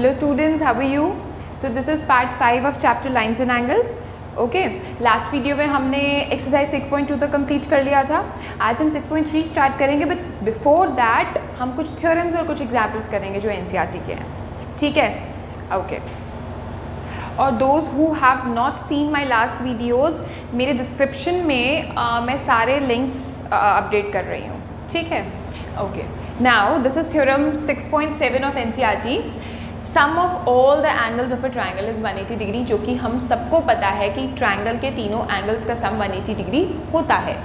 Hello students, how are you? So this is part 5 of chapter lines and angles. Okay, last video में हमने exercise 6.2 तक complete कर लिया था. आज हम 6.3 स्टार्ट करेंगे, बट बिफोर दैट हम कुछ थ्योरम्स और कुछ एग्जाम्पल्स करेंगे जो एनसीईआरटी के हैं. ठीक है, ओके. और those who have not seen my last videos, मेरे डिस्क्रिप्शन में मैं सारे लिंक्स अपडेट कर रही हूँ. ठीक है, okay. Now this is theorem 6.7 of N C E R T. Sum of all the angles of a triangle is 180 degree, जो कि हम सबको पता है कि ट्राइंगल के तीनों एंगल्स का सम 180 डिग्री होता है.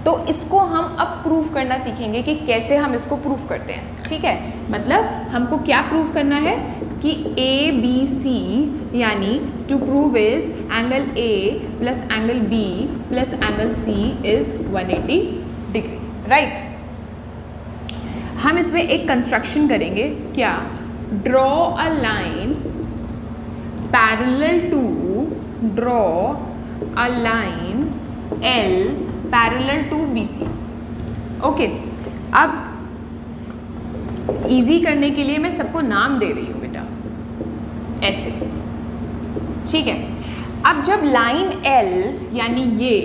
तो इसको हम अब प्रूव करना सीखेंगे कि कैसे हम इसको प्रूव करते हैं. ठीक है, मतलब हमको क्या प्रूव करना है कि ए बी सी, यानी to prove is angle A plus angle B plus angle C is 180 degree. Right. हम इसमें एक कंस्ट्रक्शन करेंगे. क्या? draw a line parallel to a line L parallel to BC. Okay, अब इजी करने के लिए मैं सबको नाम दे रही हूँ बेटा, ऐसे. ठीक है. अब जब लाइन L यानी ये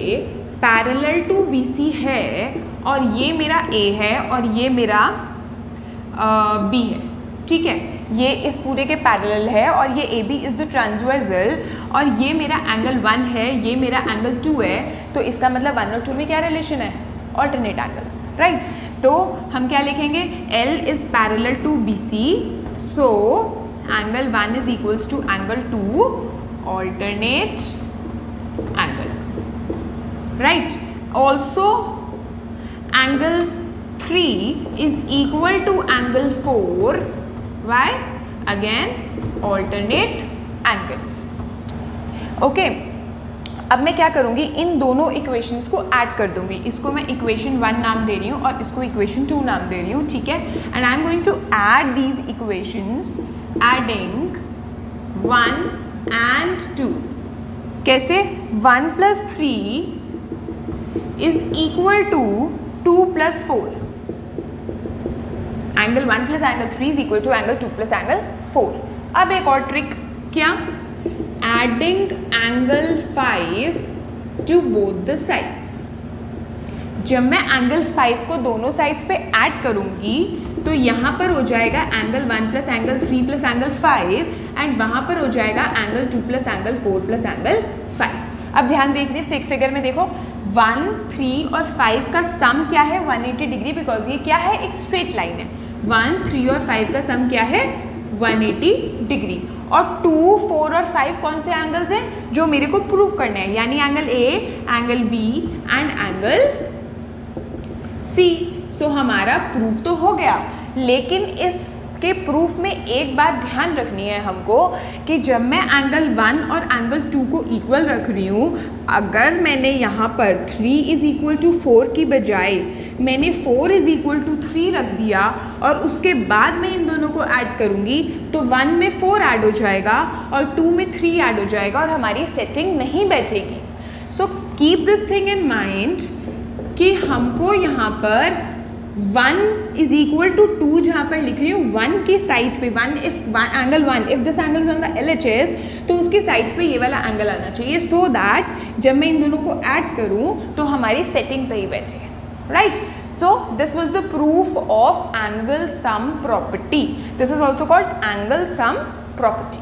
पैरेलल टू BC है और ये मेरा A है और ये मेरा B है. ठीक है, ये इस पूरे के पैरेलल है और ये AB इज़ द ट्रांसवर्सल और ये मेरा एंगल 1 है, ये मेरा एंगल 2 है. तो इसका मतलब 1 और 2 में क्या रिलेशन है? Alternate angles. राइट. तो हम क्या लिखेंगे? L is parallel to BC, so angle 1 is equals to angle 2, alternate angles. Right. Also angle 3 is equal to angle 4. Why? Again, alternate angles. Okay. अब मैं क्या करूँगी? इन दोनों इक्वेशंस को ऐड कर दूँगी. इसको मैं इक्वेशन 1 नाम दे रही हूँ और इसको इक्वेशन 2 नाम दे रही हूँ. ठीक है. And I am going to add these equations, adding 1 and 2. कैसे? 1 plus 3 is equal to 2 plus 4. Angle 1 plus angle 3 is equal to angle 2 plus angle 4. अब एक और ट्रिक. क्या? Adding angle 5 to both the sides. जब मैं angle 5 को दोनों sides पे ऐड करूंगी तो यहाँ पर हो जाएगा angle 1 plus angle 3 plus angle 5 and वहाँ पर हो जाएगा angle 2 plus angle 4 plus angle 5. अब ध्यान देखिए, फिगर में देखो 1, 3 और 5 का सम क्या है? 180 डिग्री, बिकॉज ये क्या है? एक स्ट्रेट लाइन है. 1, 3 और 5 का सम क्या है? 180 डिग्री. और 2, 4 और 5 कौन से एंगल्स हैं जो मेरे को प्रूव करने हैं? यानी angle A, angle B and angle C. So हमारा प्रूफ तो हो गया, लेकिन इसके प्रूफ में एक बात ध्यान रखनी है हमको कि जब मैं एंगल 1 और एंगल 2 को इक्वल रख रही हूँ, अगर मैंने यहाँ पर 3 इज इक्वल टू 4 की बजाय मैंने 4 इज इक्वल टू 3 रख दिया और उसके बाद मैं इन दोनों को ऐड करूँगी तो 1 में 4 ऐड हो जाएगा और 2 में 3 ऐड हो जाएगा और हमारी सेटिंग नहीं बैठेगी. So keep this thing in mind कि हमको यहाँ पर 1 इज इक्वल टू 2 जहाँ पर लिख रही हूँ 1 की साइड पे, angle 1 if this angle is on the LHS, तो उसके साइड पे ये वाला एंगल आना चाहिए, सो दैट जब मैं इन दोनों को ऐड करूँ तो हमारी सेटिंग सही बैठे. Right. So this was the proof of angle sum property. This is also called angle sum property.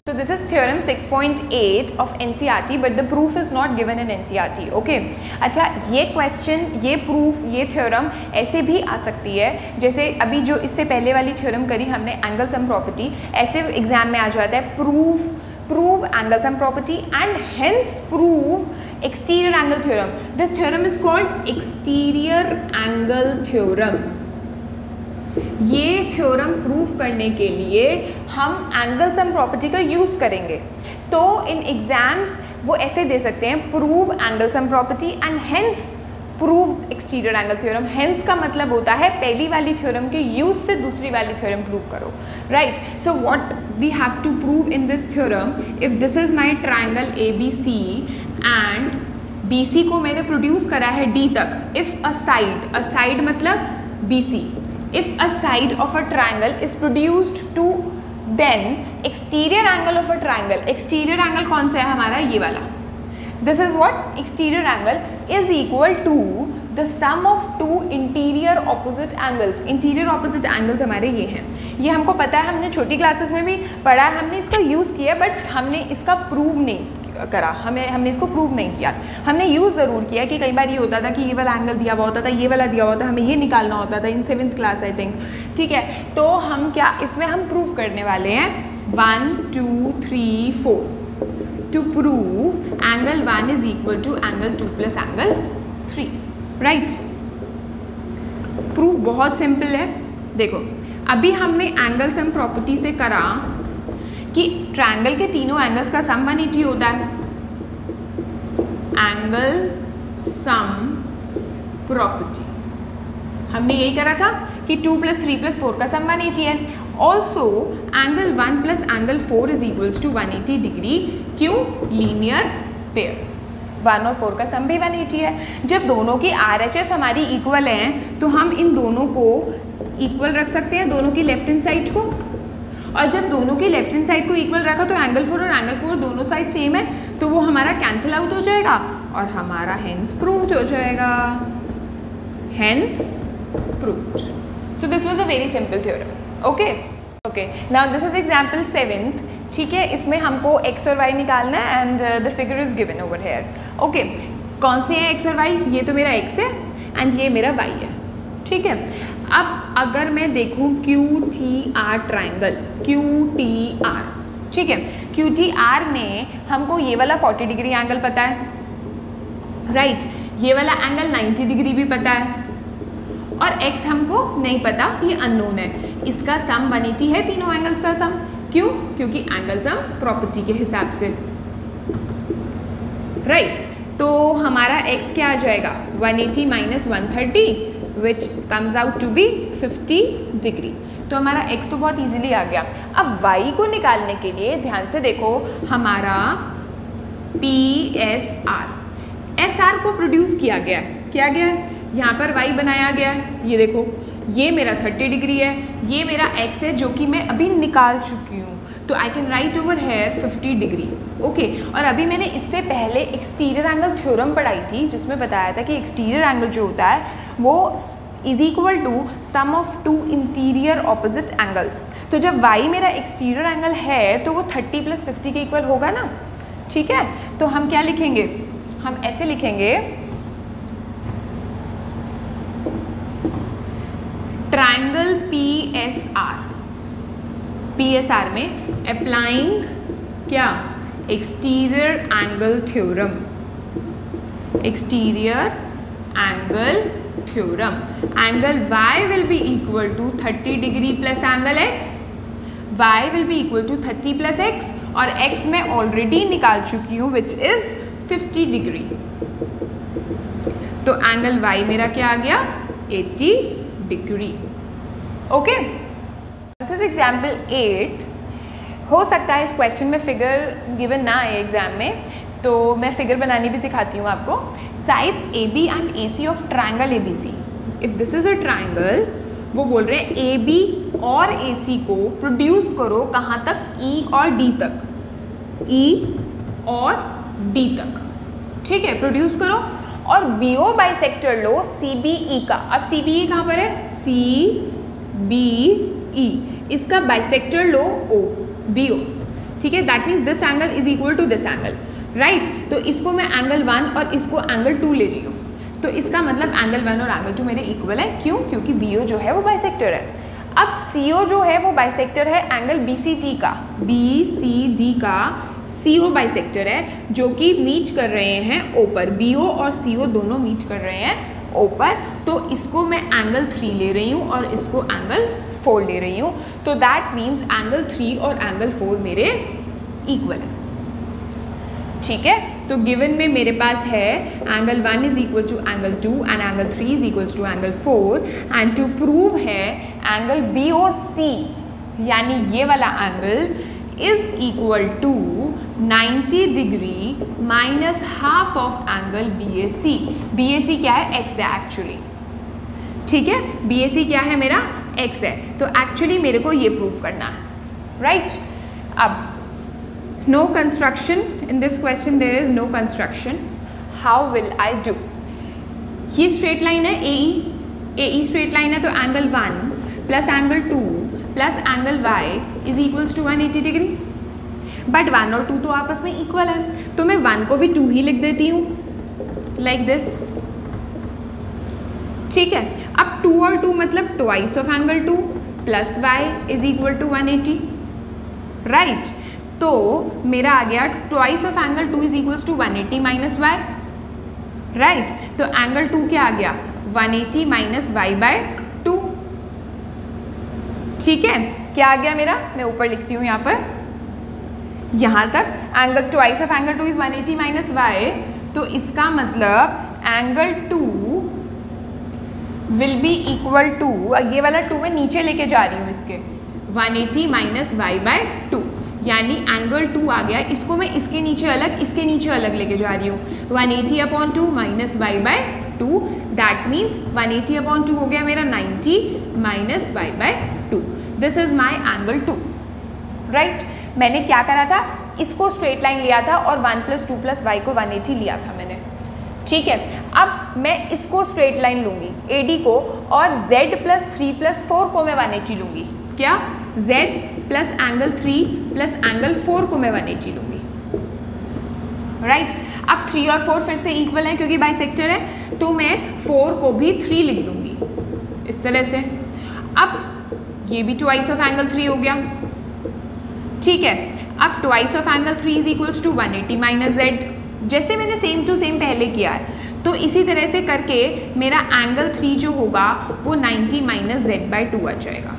So this is theorem 6.8 of NCERT, but the proof is not given in NCERT. Okay. अच्छा, ये question, ये proof, ये theorem ऐसे भी आ सकती है. जैसे अभी जो इससे पहले वाली theorem करी हमने angle sum property, ऐसे एग्जाम में आ जाता है prove angle sum property and hence prove exterior angle theorem. This theorem is called exterior angle theorem. ये theorem prove करने के लिए हम angle sum property का use करेंगे. तो in exams वो ऐसे दे सकते हैं, prove angle sum property and hence prove exterior angle theorem. hence का मतलब होता है पहली वाली theorem के use से दूसरी वाली theorem prove करो. Right. So what we have to prove in this theorem, if this is my triangle ABC and BC को मैंने प्रोड्यूस करा है D तक, if a side मतलब BC, if a side of a triangle is produced to then exterior angle of a triangle, exterior angle कौन सा है हमारा, ये वाला, this is what exterior angle is equal to the sum of two interior opposite angles. Interior opposite angles हमारे ये हैं, ये हमको पता है, हमने छोटी क्लासेस में भी पढ़ा है, हमने इसका यूज़ किया, बट हमने इसका प्रूव नहीं करा, हमने इसको प्रूव नहीं किया। हमने यूज़ ज़रूर किया कि कई बार ये होता था कि ये वाला एंगल दिया हुआ होता था, ये वाला दिया हुआ होता, हमें ये निकालना होता था इन 7th क्लास आई थिंक, ठीक है। तो हम क्या इसमें हम प्रूव करने वाले हैं 1 2 3 4 to prove angle 1 is equal to angle 2 plus angle 3, right. Proof बहुत सिंपल है। देखो अभी हमने एंगल सम प्रॉपर्टी से करा कि ट्रायंगल के तीनों एंगल्स का सम 180 होता है, एंगल सम प्रॉपर्टी हमने यही करा था कि 2 + 3 + 4 का सम 180 है। Also angle 1 + angle 4 is equals to 180 degree, क्यों, लीनियर पेयर, 1 और 4 का सम भी 180 है। जब दोनों की RHS हमारी इक्वल हैं तो हम इन दोनों को इक्वल रख सकते हैं, दोनों की लेफ्ट हैंड साइड को, और जब दोनों की लेफ्ट हैंड साइड को इक्वल रखा तो एंगल 4 और एंगल 4 दोनों साइड सेम है, तो वो हमारा कैंसिल आउट हो जाएगा और हमारा हेंस प्रूव्ड हो जाएगा, hence proved. So this was a very simple theorem, okay okay. Now this is example 7th, ठीक है, इसमें हमको x और y निकालना है and the figure is given over here, okay. कौन से हैं x और y, ये तो मेरा x है एंड ये मेरा y है, ठीक है। अब अगर मैं देखूँ QTR ट्राइंगल, QTR, ठीक है, QTR में हमको ये वाला 40 डिग्री एंगल पता है, राइट, ये वाला एंगल 90 डिग्री भी पता है, और x हमको नहीं पता, ये अननोन है। इसका सम 180 है, तीनों एंगल्स का सम, क्यों, क्योंकि एंगल सम प्रॉपर्टी के हिसाब से, राइट। तो हमारा x क्या आ जाएगा, 180 - 130 which comes out to be 50 degree. तो हमारा x तो बहुत इजीली आ गया। अब y को निकालने के लिए ध्यान से देखो, हमारा PSR, SR को प्रोड्यूस किया गया है, किया गया है, यहाँ पर y बनाया गया है, ये देखो, ये मेरा 30 डिग्री है, ये मेरा x है जो कि मैं अभी निकाल चुकी हूँ, तो I can right over here 50 degree, okay. और अभी मैंने इससे पहले एक्सटीरियर एंगल थ्योरम पढ़ाई थी जिसमें बताया था कि एक्सटीरियर एंगल जो होता है वो is equal to sum of two interior opposite angles. तो जब y मेरा एक्सटीरियर एंगल है तो वो 30 + 50 के इक्वल होगा ना, ठीक है। तो हम क्या लिखेंगे, हम ऐसे लिखेंगे, ट्राइंगल PSR में अप्लाइंग क्या, exterior angle theorem, exterior angle theorem, angle y will be equal to 30 degree plus angle x, y will be equal to 30 + x, और x मैं ऑलरेडी निकाल चुकी हूँ विच इज 50 डिग्री, तो एंगल y मेरा क्या आ गया, 80 degree, okay. This is example 8। हो सकता है इस क्वेश्चन में फिगर गिवन ना आए एग्जाम में, तो मैं फिगर बनानी भी सिखाती हूँ आपको। Sides AB and AC of triangle ABC, if this is a triangle, वो बोल रहे हैं AB और AC को प्रोड्यूस करो कहाँ तक, E और D तक, E और D तक, ठीक है, प्रोड्यूस करो, और BO बाइसेक्टर लो CBE का। अब CBE कहाँ पर है, CBE, इसका बाइसेक्टर लो O, BO, ठीक है, that means this angle is equal to this angle, right. तो इसको मैं एंगल 1 और इसको एंगल 2 ले रही हूँ, तो इसका मतलब एंगल 1 और एंगल 2 मेरे इक्वल है, क्यों, क्योंकि BO जो है वो बाइसेक्टर है। अब CO जो है वो बाइसेक्टर है एंगल BCD का, BCD का CO बाइसेक्टर है जो कि मीट कर रहे हैं O पर, BO और CO दोनों मीट कर रहे हैं O पर, तो इसको मैं एंगल 3 ले रही हूँ और इसको एंगल 4 ले रही हूँ, तो दैट मीन्स एंगल 3 और एंगल 4 मेरे इक्वल है, ठीक है। तो गिवन में मेरे पास है angle 1 is equal to angle 2 and angle 3 is equals to angle 4, and to prove है एंगल BOC, यानी ये वाला angle is equal to 90 degree minus half of angle BAC। BAC क्या है, x है एक्चुअली, ठीक है, BAC क्या है मेरा, x है, तो एक्चुअली मेरे को ये प्रूव करना है, राइट. अब no construction in this question, there is no construction. How will I do? ये स्ट्रेट लाइन है AE स्ट्रेट लाइन है, तो angle 1 plus angle 2 plus angle y is equals to 180 degree. But 1 और 2 तो आपस में इक्वल है, तो मैं 1 को भी 2 ही लिख देती हूँ लाइक दिस. ठीक है. अब 2 और 2 मतलब twice of angle 2 plus y is equal to 180. Right. तो मेरा आ गया twice of angle 2 is equals to 180 minus y. Right. तो एंगल 2 क्या आ गया 180 माइनस वाई बाय 2. ठीक है. क्या आ गया मेरा, मैं ऊपर लिखती हूँ यहाँ पर, यहाँ तक angle twice of angle 2 is 180 minus y. तो इसका मतलब angle 2 will be equal to, ये वाला 2 मैं नीचे लेके जा रही हूँ इसके, 180 माइनस वाई बाय 2, यानी एंगल 2 आ गया. इसको मैं इसके नीचे अलग लेके जा रही हूँ. 180 upon 2 minus y by 2, that means 180 upon 2 हो गया मेरा 90 minus y by 2. This is my angle 2. Right. मैंने क्या करा था, इसको स्ट्रेट लाइन लिया था और 1 प्लस 2 प्लस वाई को 180 लिया था मैंने. ठीक है. अब मैं इसको स्ट्रेट लाइन लूँगी AD को, और Z प्लस 3 प्लस 4 को मैं 180 लूँगी. क्या, Z plus angle 3 plus angle 4 को मैं 180 लूँगी. राइट. अब 3 और 4 फिर से इक्वल है क्योंकि बाइसेक्टर है, तो मैं 4 को भी 3 लिख दूँगी इस तरह से. अब ये भी ट्वाइस ऑफ एंगल 3 हो गया. ठीक है. अब twice of angle 3 is equals to 180 minus z, जैसे मैंने सेम टू सेम पहले किया है. तो इसी तरह से करके मेरा एंगल 3 जो होगा वो 90 माइनस जेड बाई 2 आ जाएगा,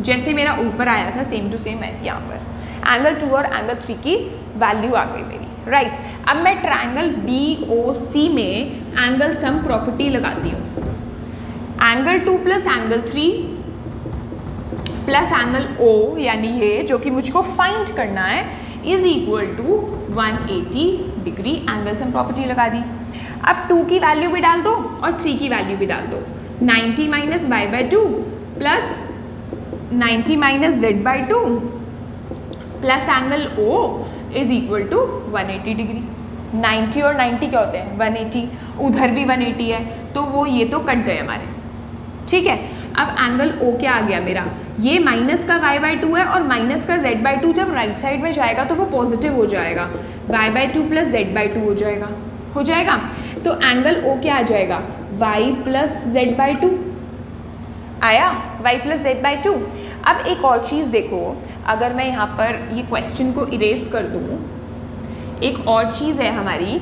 जैसे मेरा ऊपर आया था सेम टू सेम है यहाँ पर. एंगल 2 और एंगल 3 की वैल्यू आ गई मेरी. राइट. अब मैं ट्रायंगल BOC में एंगल सम प्रॉपर्टी लगाती हूँ. Angle 2 plus angle 3 plus angle O, यानी ये जो कि मुझको फाइंड करना है, is equal to 180 degree. Angle sum property लगा दी. अब 2 की वैल्यू भी डाल दो और 3 की वैल्यू भी डाल दो. 90 minus Y by 2 plus 90 minus Z by 2 plus angle O is equal to 180 degree. 90 और 90 क्या होते हैं 180, उधर भी 180 है, तो वो ये तो कट गए हमारे. ठीक है. अब एंगल O क्या आ गया मेरा, ये माइनस का y बाई 2 है और माइनस का z बाई 2 जब राइट साइड में जाएगा तो वो पॉजिटिव हो जाएगा, y by 2 plus z by 2 हो जाएगा. तो एंगल O क्या आ जाएगा, y प्लस z बाई 2 आया, y प्लस z बाई 2. अब एक और चीज़ देखो, अगर मैं यहाँ पर ये क्वेश्चन को इरेज कर दूँ, एक और चीज़ है हमारी,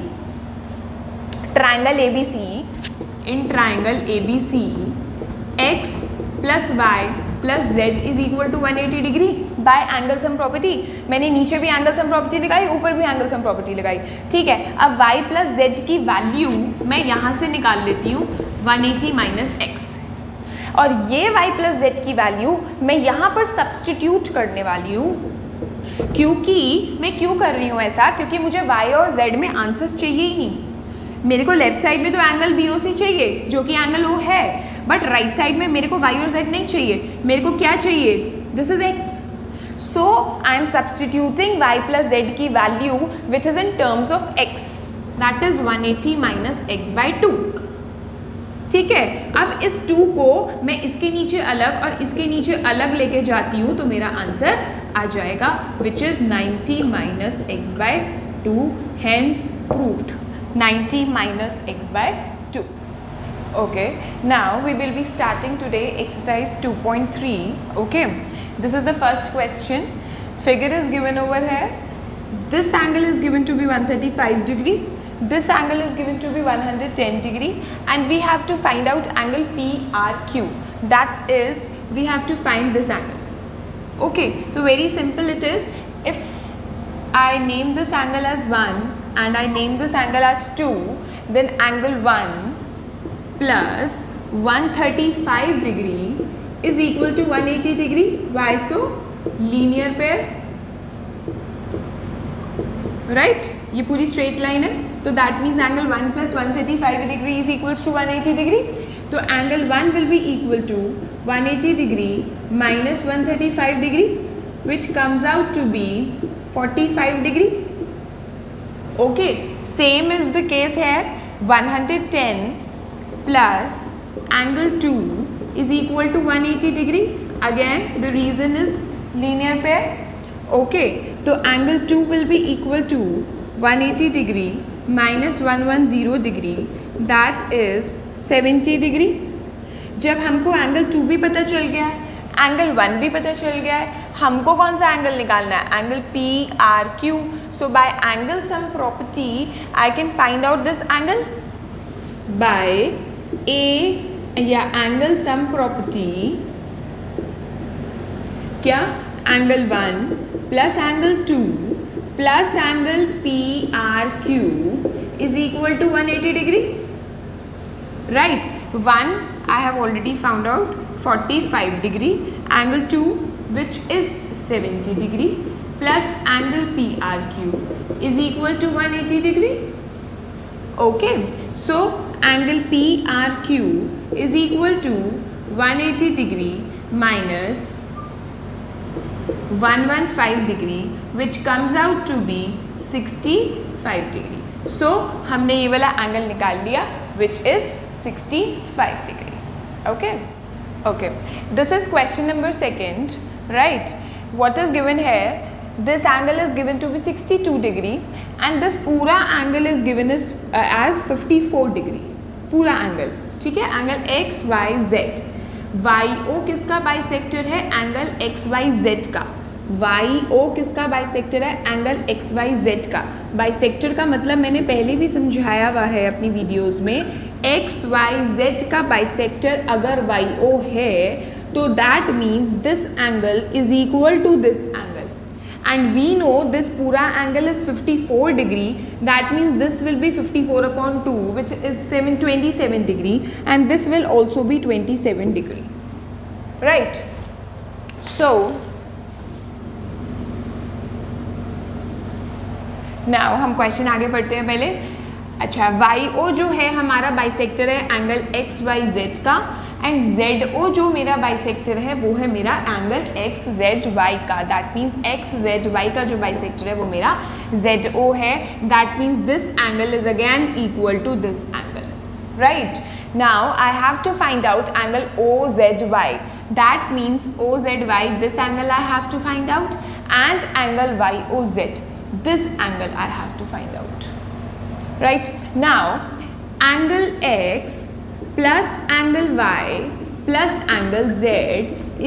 triangle ABC. In triangle ABC x plus y plus z is equal to 180 degree by angle sum property. मैंने नीचे भी एंगल सम प्रॉपर्टी लगाई, ऊपर भी एंगल सम प्रॉपर्टी लगाई. ठीक है. अब y प्लस z की वैल्यू मैं यहाँ से निकाल लेती हूँ 180 माइनस x, और ये y प्लस z की वैल्यू मैं यहाँ पर सब्सटीट्यूट करने वाली हूँ. क्योंकि मैं क्यों कर रही हूँ ऐसा, क्योंकि मुझे y और z में आंसर्स चाहिए ही नहीं. मेरे को लेफ्ट साइड में तो एंगल BOC चाहिए जो कि एंगल O है, बट राइट साइड में मेरे को y और z नहीं चाहिए. मेरे को क्या चाहिए, this is x. So I am substituting y plus z की value which is in terms of x, that is 180 minus x by 2. ठीक है. अब इस 2 को मैं इसके नीचे अलग और इसके नीचे अलग लेके जाती हूँ, तो मेरा आंसर आ जाएगा which is 90 minus x by 2. Hence proved 90 minus x by 2. Okay, now we will be starting today exercise 2.3. Okay, this is the first question. Figure is given over here. This angle is given to be 135 degree. This angle is given to be 110 degree, and we have to find out angle PRQ. That is, we have to find this angle. Okay, so very simple it is. If I name this angle as 1 and I name this angle as 2, then angle 1 plus 135 degree is equal to 180 degree. Why so? Linear pair, right? ये पूरी straight line है, तो that means angle 1 plus 135 degree is equals to 180 degree. तो angle 1 will be equal to 180 degree minus 135 degree. which comes out to be 45 degree. Okay, same is the case here. 110 plus angle 2 is equal to 180 degree. Again the reason is linear pair. Okay, तो angle 2 will be equal to 180 degree minus 110 degree, that is 70 degree. जब हमको angle 2 भी पता चल गया है, angle 1 भी पता चल गया है, हमको कौन सा एंगल निकालना है? Angle P R Q. So by angle sum property I can find out this angle by A या एंगल सम प्रॉपर्टी. क्या? Angle 1 plus angle 2 plus angle P R Q is equal to 180 degree. Right. 1 I have already found out 45 degree, angle 2 which is 70 degree plus angle PRQ is equal to 180 degree. Okay, so angle PRQ is equal to 180 degree minus 115 degree which comes out to be 65 degree. So हमने ये वाला angle निकाल लिया which is 65 degree. Okay, this is question number 2. Right, what is given here? This angle is given to be 62 degree and this पूरा angle is given as 54 degree. पूरा angle, ठीक है? Angle X Y Z. Y O किसका bisector है? Angle X Y Z का. Y O किसका bisector है? Angle X Y Z का. बाइसेक्टर का मतलब मैंने पहले भी समझाया हुआ है अपनी वीडियोस में. एक्स वाई जेड का बाइसेक्टर अगर वाई ओ है तो that means this angle is equal to this angle. And we know this पूरा angle is 54 degree. That means this will be 54/2 which is 27 degree and this will also be 27 degree. Right. So now हम question आगे बढ़ते हैं पहले. अच्छा, Y O जो है हमारा बाइसेक्टर है एंगल एक्स वाई जेड का एंड जेड ओ जो मेरा बाइसेक्टर है वो है मेरा एंगल एक्स जेड वाई का. That means X Z Y का जो बाइसेक्टर है वो मेरा जेड ओ है. That means this angle is again equal to this angle. Right. Now I have to find out angle O Z Y. That means O Z Y, this angle I have to find out, and angle Y O Z, this angle I have to find out. Right. Now angle x plus angle y plus angle z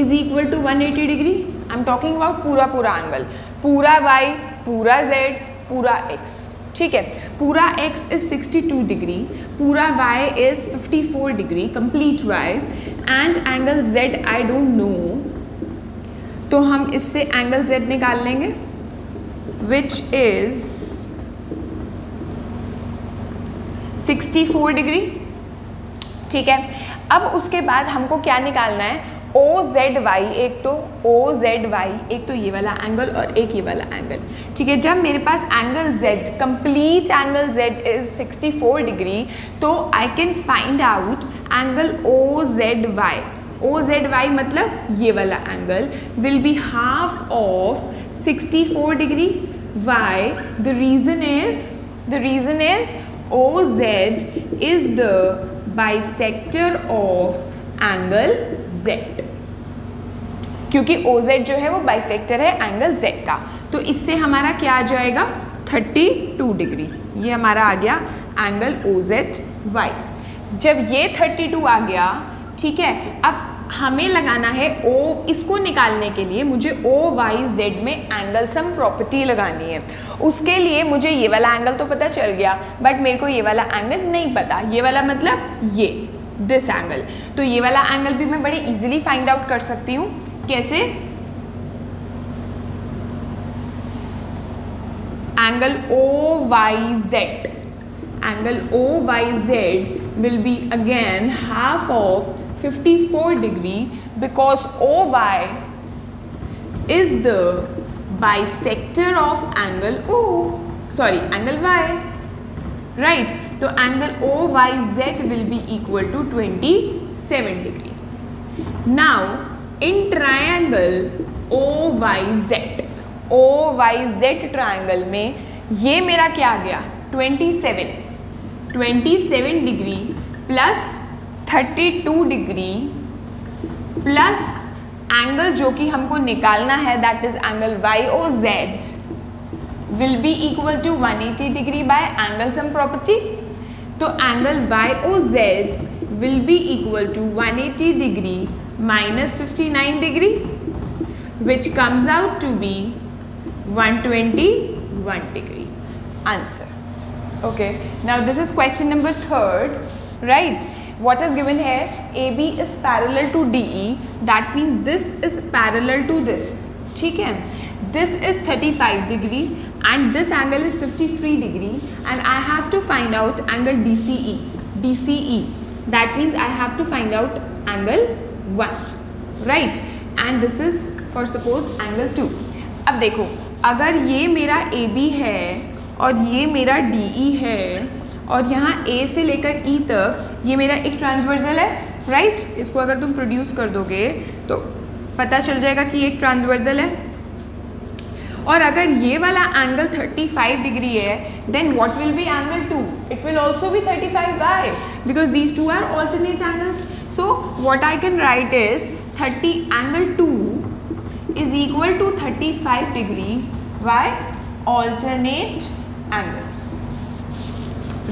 is equal to 180 degree. I'm talking about पूरा angle, पूरा y, पूरा z, पूरा x. ठीक है. पूरा x is 62 degree, पूरा y is 54 degree, complete y, and angle z I don't know. तो हम इससे angle z निकाल लेंगे which is 64 डिग्री. ठीक है. अब उसके बाद हमको क्या निकालना है? O Z Y. एक तो ओ जेड वाई, एक तो ये वाला एंगल और एक ये वाला एंगल. ठीक है. जब मेरे पास angle Z, complete angle Z is 64 degree, तो I can find out angle O Z Y. O Z Y मतलब ये वाला angle will be half of 64 degree. Why? The reason is OZ is the bisector of angle Z. क्योंकि OZ जो है वो bisector है angle Z का. तो इससे हमारा क्या आ जाएगा? 32 डिग्री. ये हमारा आ गया एंगल OZY. जब ये 32 आ गया, ठीक है, अब हमें लगाना है O. इसको निकालने के लिए मुझे OYZ में एंगल सम प्रॉपर्टी लगानी है. उसके लिए मुझे ये वाला एंगल तो पता चल गया, बट मेरे को ये वाला एंगल नहीं पता. ये वाला मतलब ये दिस एंगल. तो ये वाला एंगल भी मैं बड़े इजीली फाइंड आउट कर सकती हूँ. कैसे? Angle OYZ. Angle OYZ will be again half of 54 degree because OY is the bisector of angle O. Sorry, angle Y. Right. So angle OYZ will be equal to 27 degree. Now in triangle OYZ triangle में ये मेरा क्या आ गया 27 degree plus 32 degree plus angle जो कि हमको निकालना है that is angle YOZ will be equal to 180 degree by angle sum property. तो angle YOZ will be equal to 180 degree minus 59 degree which comes out to be 121 degree. Answer. Okay, now this is question number 3rd, right? What is given here? AB is parallel to DE, that means this is parallel to this. ठीक है, this is 35 degree and this angle is 53 degree and I have to find out angle DCE. That means I have to find out angle 1, right? And this is for suppose angle 2. अब देखो, अगर ये मेरा AB है और ये मेरा DE है और यहाँ A से लेकर E तक ये मेरा एक ट्रांसवर्सल है, राइट? इसको अगर तुम प्रोड्यूस कर दोगे तो पता चल जाएगा कि एक ट्रांसवर्सल है. और अगर ये वाला एंगल 35 डिग्री है then what will be angle 2? It will also be 35. Why? Because these two are alternate angles. So what I can write is angle 2 is equal to 35 degree. Why? Alternate angles,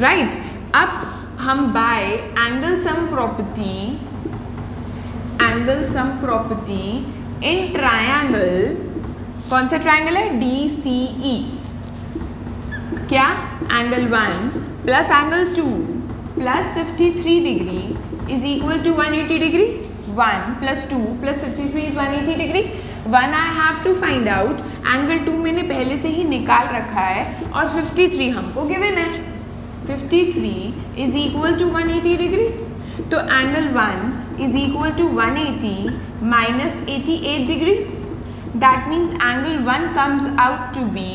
right? अब हम by angle sum property in triangle, कौन सा triangle है? DCE. क्या? angle 1 plus angle 2 plus 53 degree is equal to 180 degree. 1 plus 2 plus 53 is 180 degree. 1 I have to find out. Angle 2 मैंने पहले से ही निकाल रखा है और 53 हमको given है. 53 is equal to 180 degree. तो angle 1 is equal to 180 minus 88 degree. That means angle 1 comes out to be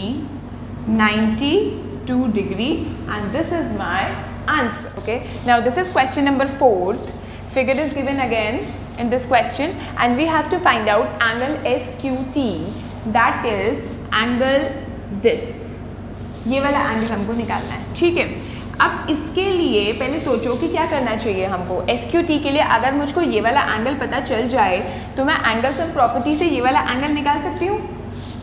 92 degree and this is my answer. Okay, now this is question number 4th. Figure is given again in this question and we have to find out angle SQT, that is angle this. ये वाला angle हमको निकालना है, ठीक है? अब इसके लिए पहले सोचो कि क्या करना चाहिए हमको. SQT के लिए अगर मुझको ये वाला एंगल पता चल जाए तो मैं एंगल सम प्रॉपर्टी से ये वाला एंगल निकाल सकती हूँ,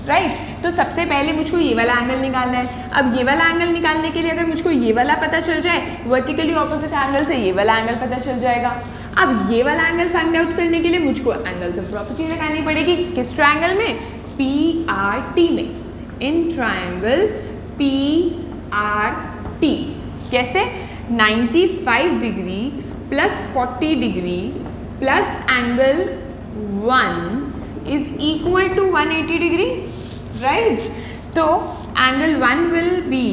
राइट? तो सबसे पहले मुझको ये वाला एंगल निकालना है. अब ये वाला एंगल निकालने के लिए अगर मुझको ये वाला पता चल जाए, वर्टिकली ऑपोजिट एंगल से ये वाला एंगल पता चल जाएगा. अब ये वाला एंगल फाइंड आउट करने के लिए मुझको एंगल सम प्रॉपर्टी लगानी पड़ेगी. किस ट्राइंगल में? PRT में. In triangle PRT. कैसे? 95 degree plus 40 degree plus angle 1 is equal to 180 degree, right? So angle 1 will be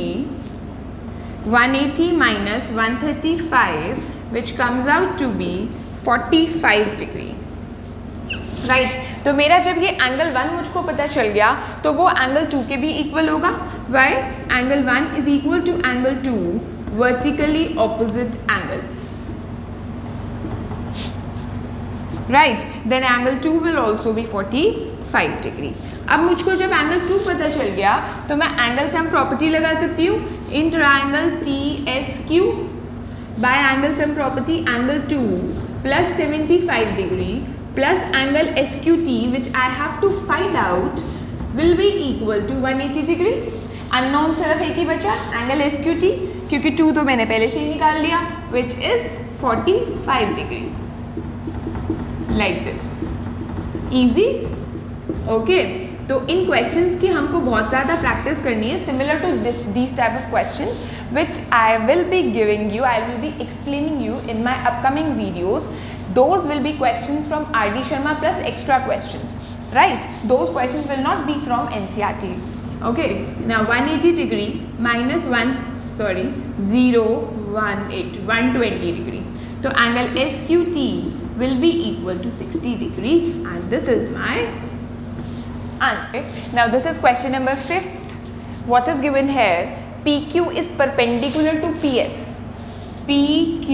180 minus 135 which comes out to be 45 degree, right? तो मेरा जब ये एंगल 1 मुझको पता चल गया तो वो एंगल 2 के भी इक्वल होगा. Why? Angle 1 is equal to angle 2 vertically opposite angles, right? Then angle 2 will also be 45 degree. अब मुझको जब एंगल 2 पता चल गया तो मैं एंगल सम प्रॉपर्टी लगा सकती हूँ in triangle TSQ. By angle sum property angle 2 plus 75 degree plus angle SQT which I have to find out will be equal to 180 degree. Unknown सिर्फ एक ही बचा, एंगल SQT, क्योंकि 2 तो मैंने पहले से ही निकाल लिया which is 45 degree. Like this. Easy. Okay, तो इन क्वेश्चंस की हमको बहुत ज़्यादा प्रैक्टिस करनी है, similar to this type of questions which I will be giving you, I will be explaining you in my upcoming videos. Those will be questions from RD Sharma plus extra questions, right? Those questions will not be from NCERT. Okay, now 180 degree minus 120 degree. So angle SQT will be equal to 60 degree and this is my answer. Now this is question number 5th. What is given here? PQ is perpendicular to PS. PQ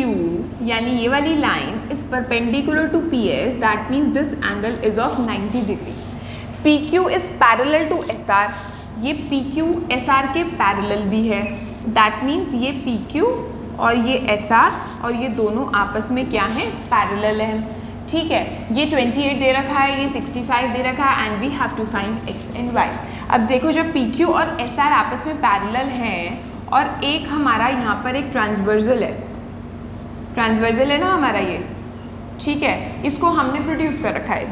यानी ये वाली line is perpendicular to PS. That means this angle is of 90 degree. P Q is parallel to S R, ये P Q S R के parallel भी है, that means ये P Q और ये एस आर और ये दोनों आपस में क्या है, पैरेलल है। ठीक है, ये 28 दे रखा है, ये 65 दे रखा है and we have to find X and Y. अब देखो जब पी क्यू और एस आर आपस में पैरेलल हैं और एक हमारा यहाँ पर एक ट्रांसवर्जल है ना हमारा ये, ठीक है, इसको हमने प्रोड्यूस कर रखा है,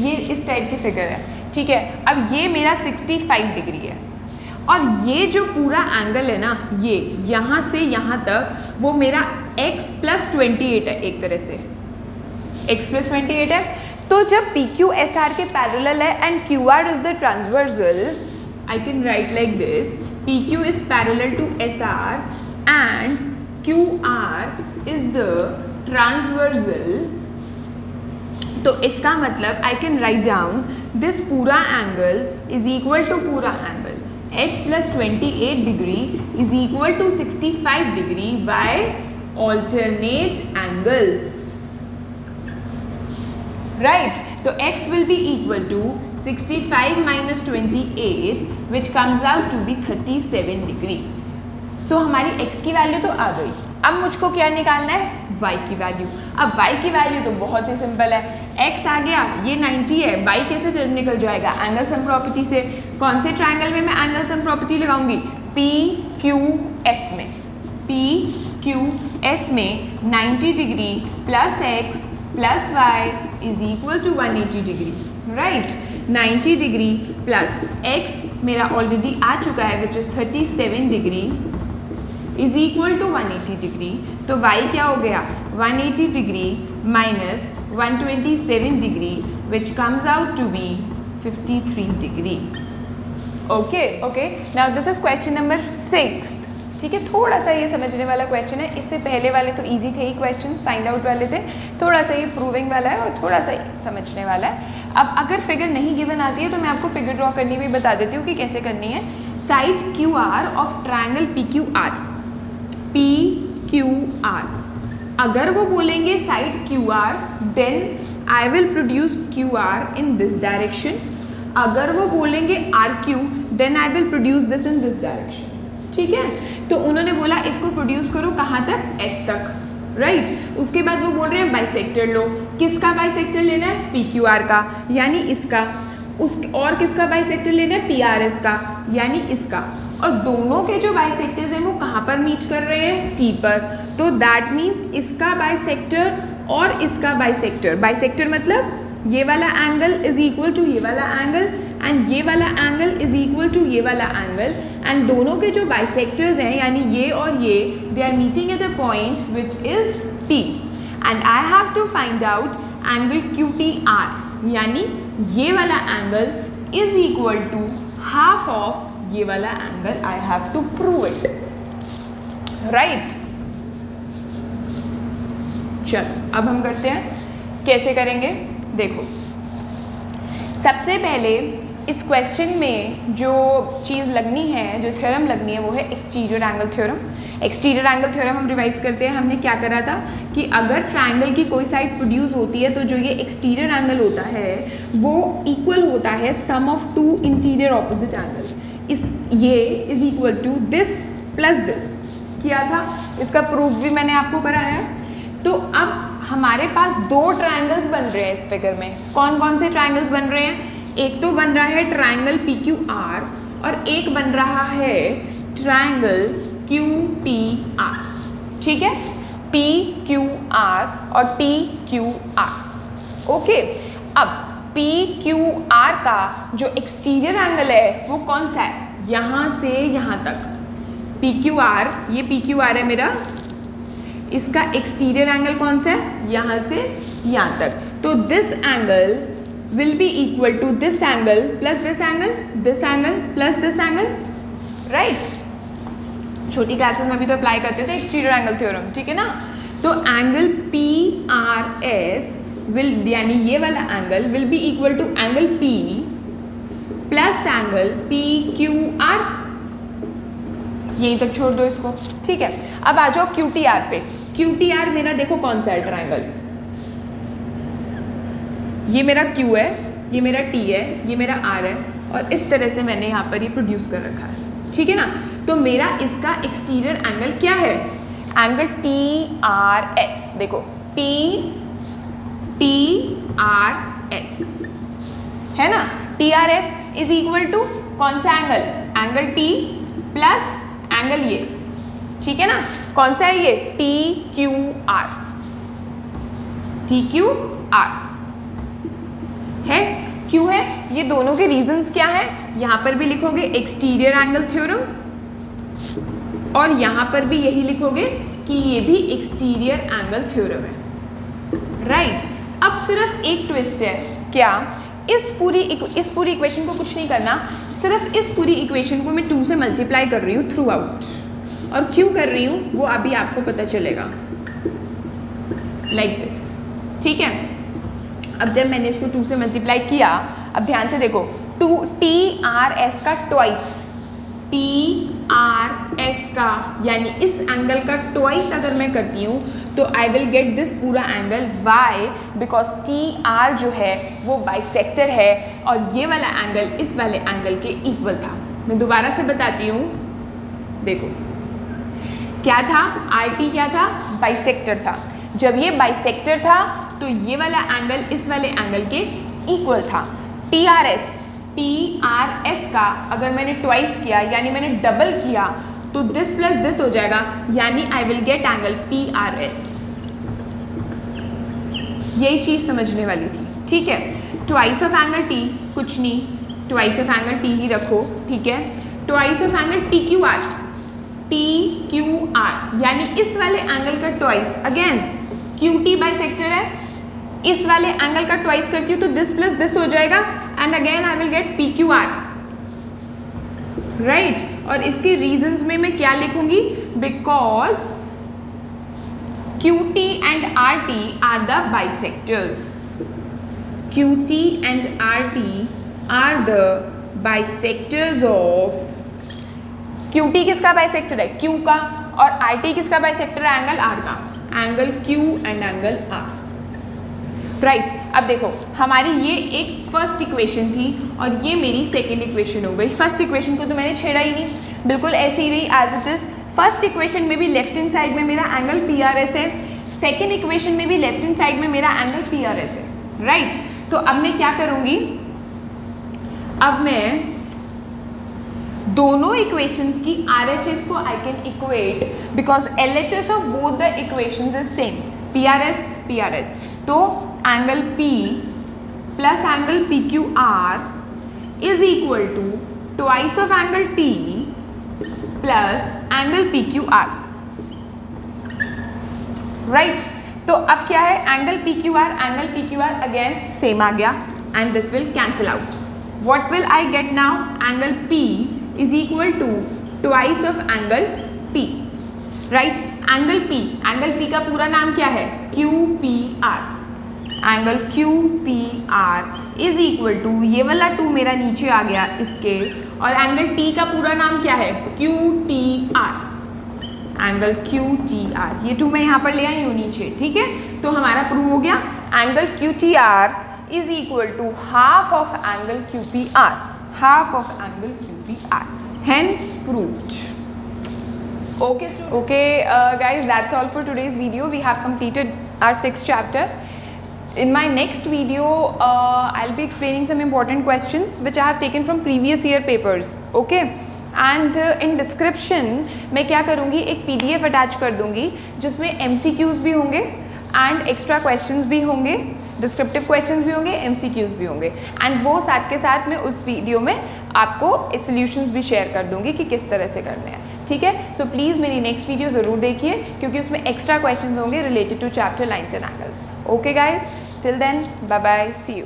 ये इस टाइप की फिगर है। ठीक है, अब ये मेरा 65 डिग्री है और ये जो पूरा एंगल है ना, ये यहाँ से यहाँ तक वो मेरा x + 28 है, एक तरह से x + 28 है। तो जब पी क्यू एस आर के पैरेलल है and Q R is the transversal, I can write like this, P Q is parallel to S R and Q R is the transversal. तो इसका मतलब I can write down this पूरा angle is equal to पूरा angle x + 28 degree is equal to 65 degree by alternate angles, right? तो x will be equal to 65 minus 28 which comes out to be 37 degree. So हमारी x की value तो आ गई। अब मुझको क्या निकालना है, y की वैल्यू। अब y की वैल्यू तो बहुत ही सिंपल है, x आ गया, ये 90 है, y कैसे टर्म निकल जाएगा, एंगल सम प्रॉपर्टी से। कौन से ट्रायंगल में मैं एंगल सम प्रॉपर्टी लगाऊंगी, PQS में, PQS में 90 degree plus x plus y is equal to 180 degree, right. 90 degree plus x मेरा ऑलरेडी आ चुका है which is 37 degree is equal to 180 degree. तो y क्या हो गया, 180 degree minus 127 degree which comes out to be 53 degree. Okay, now this is question number 6। ठीक है, थोड़ा सा ये समझने वाला क्वेश्चन है, इससे पहले वाले तो इजी थे ही क्वेश्चंस, फाइंड आउट वाले थे, थोड़ा सा ये प्रूविंग वाला है और थोड़ा सा समझने वाला है। अब अगर फिगर नहीं गिवन आती है तो मैं आपको फिगर ड्रॉ करनी भी बता देती हूँ कि कैसे करनी है। Side Q R of triangle P Q R, अगर वो बोलेंगे side Q R then I will produce Q R in this direction, अगर वो बोलेंगे R Q then I will produce this in this direction. ठीक है, तो उन्होंने बोला इसको प्रोड्यूस करो कहाँ तक, एस तक, राइट। उसके बाद वो बोल रहे हैं बाइसेक्टर लो, किसका बाइसेक्टर लेना है, पी क्यू आर का यानी इसका, और किसका बाइसेक्टर लेना है, पी आर एस का यानी इसका, और दोनों के जो बाइसेक्टर्स हैं वो कहाँ पर मीट कर रहे हैं, टी पर। तो दैट मीन्स इसका बाइसेक्टर और इसका बाइसेक्टर, बाइसेक्टर मतलब ये वाला एंगल इज इक्वल टू ये वाला एंगल एंड ये वाला एंगल इज इक्वल टू ये वाला एंगल, एंड दोनों के जो बाइसेक्टर्स हैं यानी ये और ये, they are meeting at a point which is P and I have to find out angle QTR, यानी ये वाला angle is equal to half of ये वाला angle, I have to prove it, right. चलो अब हम करते हैं, कैसे करेंगे देखो। सबसे पहले इस क्वेश्चन में जो चीज़ लगनी है, जो थ्योरम लगनी है वो है exterior angle theorem. Exterior angle theorem हम रिवाइज करते हैं, हमने क्या करा था कि अगर ट्रायंगल की कोई साइड प्रोड्यूस होती है तो जो ये एक्सटीरियर एंगल होता है वो इक्वल होता है sum of two interior opposite angles. ये is equal to this plus this किया था, इसका प्रूफ भी मैंने आपको कराया। तो अब हमारे पास दो ट्रायंगल्स बन रहे हैं इस फिगर में। कौन कौन से ट्रायंगल्स बन रहे हैं, एक तो बन रहा है ट्रायंगल PQR और एक बन रहा है ट्रायंगल QTR, ठीक है, PQR और TQR। ओके, अब PQR का जो एक्सटीरियर एंगल है वो कौन सा है, यहाँ से यहाँ तक PQR, ये PQR है मेरा, इसका एक्सटीरियर एंगल कौन सा है, यहाँ से यहाँ तक। तो this angle will be equal to this angle plus this angle plus this angle, right. छोटी क्लासेस में भी तो अप्लाई करते थे एक्सटीरियर एंगल थ्योरम, ठीक है ना। तो एंगल PRS विल, यानी ये वाला angle will be equal to angle P plus angle PQR, यहीं तक छोड़ दो इसको, ठीक है। अब आ जाओ QTR पे। QTR मेरा देखो कौन सा है ट्रायंगल, ये मेरा Q है ये मेरा T है, ये मेरा R है, और इस तरह से मैंने यहाँ पर ये प्रोड्यूस कर रखा है, ठीक है ना। तो मेरा इसका एक्सटीरियर एंगल क्या है? एंगल TRS, देखो TRS है ना। TRS इज इक्वल टू कौन सा angle? Angle T plus angle ये, ठीक है ना। कौन सा है ये? TQR, TQR है, क्यों है? ये दोनों के रीजंस क्या है? यहाँ पर भी लिखोगे एक्सटीरियर एंगल थ्योरम, और यहाँ पर भी यही लिखोगे कि ये भी एक्सटीरियर एंगल थ्योरम है, राइट। अब सिर्फ एक ट्विस्ट है, क्या? इस पूरी इक्वेशन को कुछ नहीं करना, सिर्फ इस पूरी इक्वेशन को मैं 2 से मल्टीप्लाई कर रही हूँ थ्रू आउट, और क्यों कर रही हूँ वो अभी आपको पता चलेगा, लाइक दिस, ठीक है। अब जब मैंने इसको 2 से मल्टीप्लाई किया, अब ध्यान से देखो, TRS का ट्वाइस, TRS का यानी इस एंगल का ट्वाइस अगर मैं करती हूँ तो आई विल गेट दिस पूरा एंगल। वाई? बिकॉज TR जो है वो बाइसेक्टर है, और ये वाला एंगल इस वाले एंगल के इक्वल था। मैं दोबारा से बताती हूँ, देखो क्या था, RT क्या था? बाइसेक्टर था। जब ये बाइसेक्टर था तो ये वाला एंगल इस वाले एंगल के इक्वल था। TRS का अगर मैंने ट्वाइस किया यानी मैंने डबल किया तो दिस प्लस दिस हो जाएगा, यानी आई विल गेट एंगल PRS। यही चीज समझने वाली थी, ठीक है। ट्वाइस ऑफ एंगल T कुछ नहीं, ट्वाइस ऑफ एंगल T ही रखो, ठीक है। Twice of angle TQR, TQR यानी इस वाले एंगल का ट्वाइस, अगेन QT बाइसेक्टर है, इस वाले एंगल का ट्वाइस करती हूँ तो दिस प्लस दिस हो जाएगा, and again I will get PQR, right. और इसके रीजंस में मैं क्या लिखूंगी? Because QT and RT are the bisectors, QT and RT are the bisectors of, QT किसका बाइसेक्टर है? Q का, और RT किसका बाइसेक्टर है? एंगल R का, angle Q and angle R, right. अब देखो, हमारी ये एक फर्स्ट इक्वेशन थी और ये मेरी सेकेंड इक्वेशन हो गई। फर्स्ट इक्वेशन को तो मैंने छेड़ा ही नहीं, बिल्कुल ऐसे ही रही as it is. First equation में भी लेफ्ट हैंड साइड में मेरा एंगल PRS है, सेकेंड इक्वेशन में भी लेफ्ट हैंड साइड में मेरा एंगल PRS है, राइट। तो अब मैं क्या करूँगी? अब मैं दोनों इक्वेशंस की RHS को I can equate, because LHS of both the equations is same, PRS। तो angle P plus angle PQR is equal to twice of angle T plus angle PQR, right. तो अब क्या है? एंगल PQR अगेन सेम आ गया, and this will cancel out. What will I get now? Angle P is equal to twice of angle T, right. Angle P का पूरा नाम क्या है? QPR। Angle QPR is equal to, ये वाला 2 मेरा नीचे आ गया इसके, और एंगल T का पूरा नाम क्या है? QTR, angle QTR। ये 2 मैं यहाँ पर ले आई हूँ नीचे, ठीक है। तो हमारा प्रूव हो गया, angle QTR is equal to half of angle QPR, half of angle QPR, hence proved. Okay, guys, that's all for today's video. We have completed our 6th chapter. In my next video, I'll be explaining some important questions which I have taken from previous year papers. Okay, and in description मैं क्या करूँगी? एक PDF attach कर दूँगी जिसमें MCQs भी होंगे and extra questions भी होंगे, डिस्क्रिप्टिव क्वेश्चंस भी होंगे, MCQs भी होंगे, एंड वो साथ के साथ मैं उस वीडियो में आपको सॉल्यूशंस भी शेयर कर दूँगी कि किस तरह से करने हैं, ठीक है। सो प्लीज़ मेरी नेक्स्ट वीडियो ज़रूर देखिए क्योंकि उसमें एक्स्ट्रा क्वेश्चंस होंगे related to chapter lines and angles. Okay guys, till then, bye bye, see you.